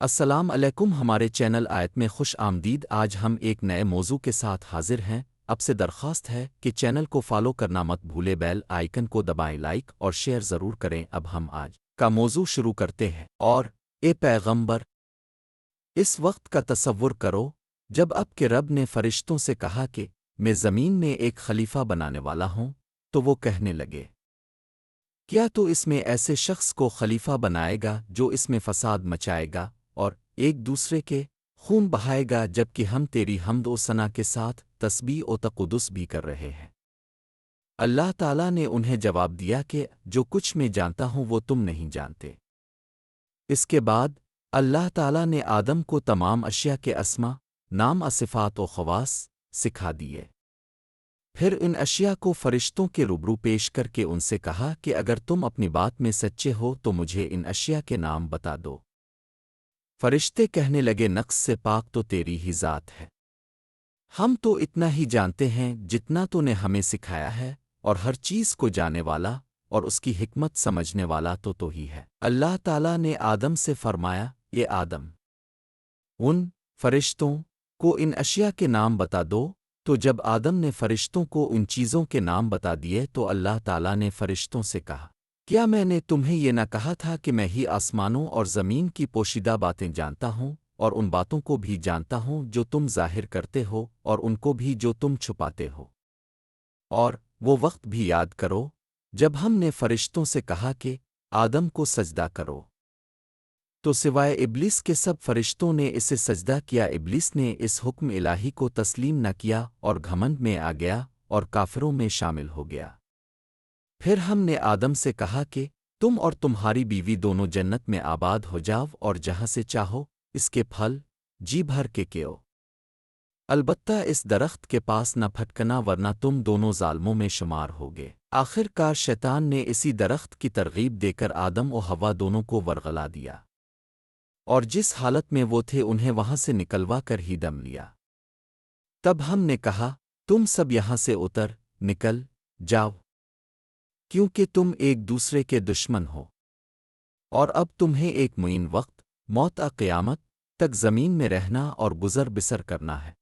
السلام علیکم ہمارے چینل آیت میں خوش آمدید۔ آج ہم ایک نئے موضوع کے ساتھ حاضر ہیں۔ اب سے درخواست ہے کہ چینل کو فالو کرنا مت بھولے، بیل آئیکن کو دبائیں، لائک اور شیئر ضرور کریں۔ اب ہم آج کا موضوع شروع کرتے ہیں۔ اور اے پیغمبر، اس وقت کا تصور کرو جب اب کے رب نے فرشتوں سے کہا کہ میں زمین میں ایک خلیفہ بنانے والا ہوں، تو وہ کہنے لگے کیا تو اس میں ایسے شخص کو خلیفہ بنائے گا جو اس میں فساد مچائے گا اور ایک دوسرے کے خون بہائے گا، جبکہ ہم تیری حمد و ثنا کے ساتھ تسبیح و تقدس بھی کر رہے ہیں۔ اللہ تعالیٰ نے انہیں جواب دیا کہ جو کچھ میں جانتا ہوں وہ تم نہیں جانتے۔ اس کے بعد اللہ تعالیٰ نے آدم کو تمام اشیاء کے اسما، نام، صفات و خواص سکھا دیے۔ پھر ان اشیاء کو فرشتوں کے روبرو پیش کر کے ان سے کہا کہ اگر تم اپنی بات میں سچے ہو تو مجھے ان اشیاء کے نام بتا دو۔ فرشتے کہنے لگے نقص سے پاک تو تیری ہی ذات ہے، ہم تو اتنا ہی جانتے ہیں جتنا تو نے ہمیں سکھایا ہے، اور ہر چیز کو جانے والا اور اس کی حکمت سمجھنے والا تو ہی ہے۔ اللہ تعالیٰ نے آدم سے فرمایا، یہ آدم، ان فرشتوں کو ان اشیاء کے نام بتا دو۔ تو جب آدم نے فرشتوں کو ان چیزوں کے نام بتا دیے تو اللہ تعالیٰ نے فرشتوں سے کہا کیا میں نے تمہیں یہ نہ کہا تھا کہ میں ہی آسمانوں اور زمین کی پوشیدہ باتیں جانتا ہوں، اور ان باتوں کو بھی جانتا ہوں جو تم ظاہر کرتے ہو اور ان کو بھی جو تم چھپاتے ہو۔ اور وہ وقت بھی یاد کرو جب ہم نے فرشتوں سے کہا کہ آدم کو سجدہ کرو، تو سوائے ابلیس کے سب فرشتوں نے اسے سجدہ کیا۔ ابلیس نے اس حکم الہی کو تسلیم نہ کیا اور گھمنڈ میں آ گیا اور کافروں میں شامل ہو گیا۔ پھر ہم نے آدم سے کہا کہ تم اور تمہاری بیوی دونوں جنت میں آباد ہو جاؤ اور جہاں سے چاہو اس کے پھل جی بھر کے کھاؤ، البتہ اس درخت کے پاس نہ پھٹکنا ورنہ تم دونوں ظالموں میں شمار ہوگے۔ آخر کار شیطان نے اسی درخت کی ترغیب دے کر آدم و حوا دونوں کو ورغلا دیا، اور جس حالت میں وہ تھے انہیں وہاں سے نکلوا کر ہی دم لیا۔ تب ہم نے کہا تم سب یہاں سے نکل جاؤ، کیونکہ تم ایک دوسرے کے دشمن ہو، اور اب تمہیں ایک معین وقت موت قیامت تک زمین میں رہنا اور گزر بسر کرنا ہے۔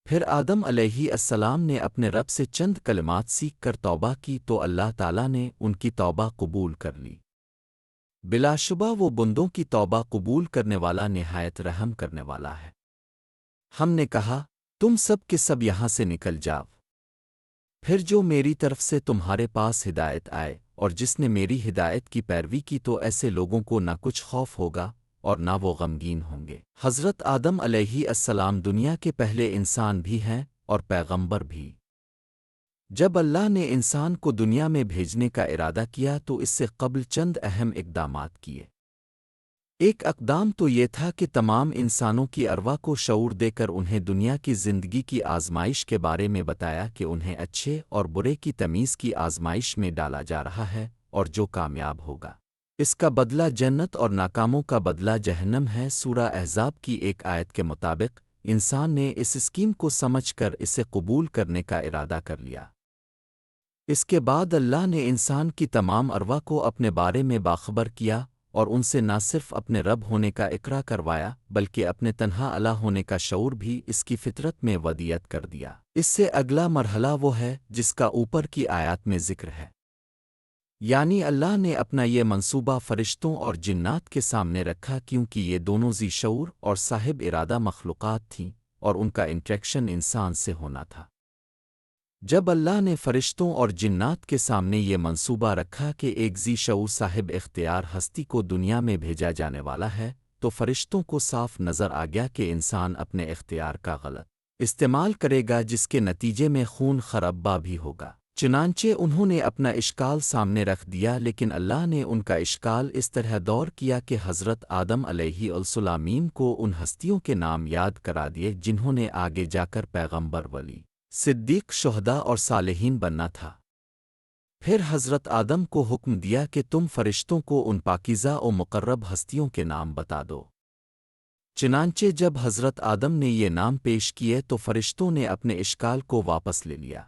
پھر آدم علیہ السلام نے اپنے رب سے چند کلمات سیکھ کر توبہ کی تو اللہ تعالیٰ نے ان کی توبہ قبول کر لی۔ بلا شبہ وہ بندوں کی توبہ قبول کرنے والا نہایت رحم کرنے والا ہے۔ ہم نے کہا تم سب کے سب یہاں سے نکل جاؤ، پھر جو میری طرف سے تمہارے پاس ہدایت آئے اور جس نے میری ہدایت کی پیروی کی تو ایسے لوگوں کو نہ کچھ خوف ہوگا اور نہ وہ غمگین ہوں گے۔ حضرت آدم علیہ السلام دنیا کے پہلے انسان بھی ہیں اور پیغمبر بھی۔ جب اللہ نے انسان کو دنیا میں بھیجنے کا ارادہ کیا تو اس سے قبل چند اہم اقدامات کیے۔ ایک اقدام تو یہ تھا کہ تمام انسانوں کی ارواح کو شعور دے کر انہیں دنیا کی زندگی کی آزمائش کے بارے میں بتایا کہ انہیں اچھے اور برے کی تمیز کی آزمائش میں ڈالا جا رہا ہے، اور جو کامیاب ہوگا اس کا بدلہ جنت اور ناکاموں کا بدلہ جہنم ہے۔ سورہ احزاب کی ایک آیت کے مطابق انسان نے اس اسکیم کو سمجھ کر اسے قبول کرنے کا ارادہ کر لیا۔ اس کے بعد اللہ نے انسان کی تمام ارواح کو اپنے بارے میں باخبر کیا اور ان سے نہ صرف اپنے رب ہونے کا اقرار کروایا بلکہ اپنے تنہا الہ ہونے کا شعور بھی اس کی فطرت میں ودیت کر دیا۔ اس سے اگلا مرحلہ وہ ہے جس کا اوپر کی آیات میں ذکر ہے، یعنی اللہ نے اپنا یہ منصوبہ فرشتوں اور جنات کے سامنے رکھا، کیونکہ یہ دونوں ذی شعور اور صاحب ارادہ مخلوقات تھیں اور ان کا انٹریکشن انسان سے ہونا تھا۔ جب اللہ نے فرشتوں اور جنات کے سامنے یہ منصوبہ رکھا کہ ایک ذی شعور صاحب اختیار ہستی کو دنیا میں بھیجا جانے والا ہے، تو فرشتوں کو صاف نظر آ گیا کہ انسان اپنے اختیار کا غلط استعمال کرے گا، جس کے نتیجے میں خون خرابہ بھی ہوگا۔ چنانچہ انہوں نے اپنا اشکال سامنے رکھ دیا، لیکن اللہ نے ان کا اشکال اس طرح دور کیا کہ حضرت آدم علیہ السلام کو ان ہستیوں کے نام یاد کرا دیے جنہوں نے آگے جا کر پیغمبر، ولی، صدیق، شہداء اور صالحین بننا تھا۔ پھر حضرت آدم کو حکم دیا کہ تم فرشتوں کو ان پاکیزہ و مقرب ہستیوں کے نام بتا دو۔ چنانچہ جب حضرت آدم نے یہ نام پیش کیے تو فرشتوں نے اپنے اشکال کو واپس لے لیا۔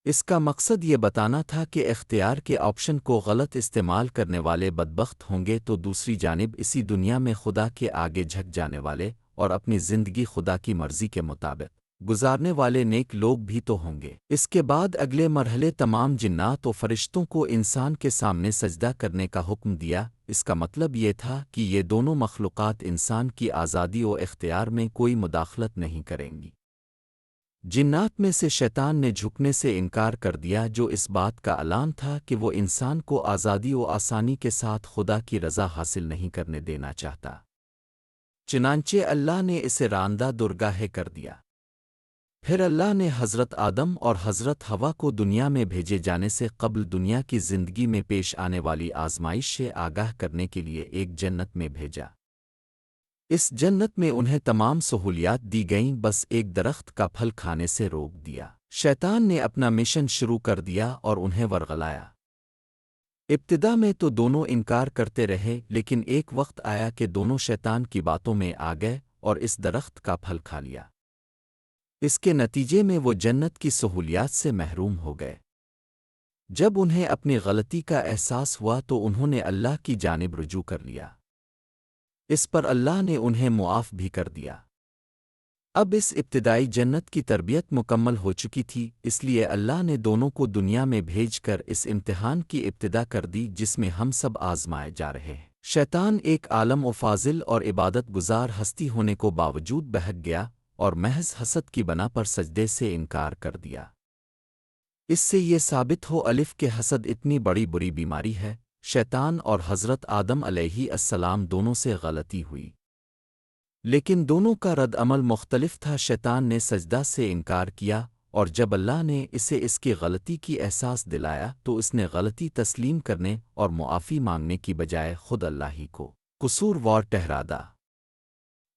اس کا مقصد یہ بتانا تھا کہ اختیار کے آپشن کو غلط استعمال کرنے والے بدبخت ہوں گے، تو دوسری جانب اسی دنیا میں خدا کے آگے جھک جانے والے اور اپنی زندگی خدا کی مرضی کے مطابق گزارنے والے نیک لوگ بھی تو ہوں گے۔ اس کے بعد اگلے مرحلے تمام جنات و فرشتوں کو انسان کے سامنے سجدہ کرنے کا حکم دیا۔ اس کا مطلب یہ تھا کہ یہ دونوں مخلوقات انسان کی آزادی و اختیار میں کوئی مداخلت نہیں کریں گی۔ جنات میں سے شیطان نے جھکنے سے انکار کر دیا، جو اس بات کا اعلان تھا کہ وہ انسان کو آزادی و آسانی کے ساتھ خدا کی رضا حاصل نہیں کرنے دینا چاہتا۔ چنانچہ اللہ نے اسے راندہ درگاہ کر دیا۔ پھر اللہ نے حضرت آدم اور حضرت حوا کو دنیا میں بھیجے جانے سے قبل دنیا کی زندگی میں پیش آنے والی آزمائش سے آگاہ کرنے کے لیے ایک جنت میں بھیجا۔ اس جنت میں انہیں تمام سہولیات دی گئیں، بس ایک درخت کا پھل کھانے سے روک دیا۔ شیطان نے اپنا مشن شروع کر دیا اور انہیں ورغلایا۔ ابتدا میں تو دونوں انکار کرتے رہے، لیکن ایک وقت آیا کہ دونوں شیطان کی باتوں میں آ گئے اور اس درخت کا پھل کھا لیا۔ اس کے نتیجے میں وہ جنت کی سہولیات سے محروم ہو گئے۔ جب انہیں اپنی غلطی کا احساس ہوا تو انہوں نے اللہ کی جانب رجوع کر لیا۔ اس پر اللہ نے انہیں معاف بھی کر دیا۔ اب اس ابتدائی جنت کی تربیت مکمل ہو چکی تھی، اس لیے اللہ نے دونوں کو دنیا میں بھیج کر اس امتحان کی ابتدا کر دی جس میں ہم سب آزمائے جا رہے ہیں۔ شیطان ایک عالم و فاضل اور عبادت گزار ہستی ہونے کو باوجود بہک گیا اور محض حسد کی بنا پر سجدے سے انکار کر دیا۔ اس سے یہ ثابت ہو الف کہ حسد اتنی بڑی بری بیماری ہے۔ شیطان اور حضرت آدم علیہ السلام دونوں سے غلطی ہوئی، لیکن دونوں کا رد عمل مختلف تھا۔ شیطان نے سجدہ سے انکار کیا، اور جب اللہ نے اسے اس کی غلطی کی احساس دلایا تو اس نے غلطی تسلیم کرنے اور معافی مانگنے کی بجائے خود اللہ ہی کو قصوروار ٹھہرا دا۔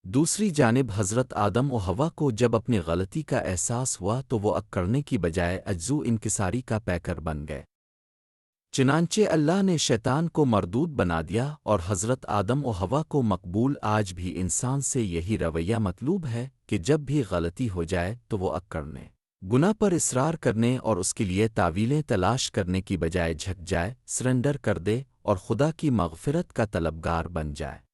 دوسری جانب حضرت آدم و حوا کو جب اپنی غلطی کا احساس ہوا تو وہ اکڑنے کی بجائے عجز و انکساری کا پیکر بن گئے۔ چنانچہ اللہ نے شیطان کو مردود بنا دیا اور حضرت آدم و حوا کو مقبول۔ آج بھی انسان سے یہی رویہ مطلوب ہے کہ جب بھی غلطی ہو جائے تو وہ اکڑنے، گناہ پر اصرار کرنے اور اس کے لیے تعویلیں تلاش کرنے کی بجائے جھک جائے، سرنڈر کر دے اور خدا کی مغفرت کا طلبگار بن جائے۔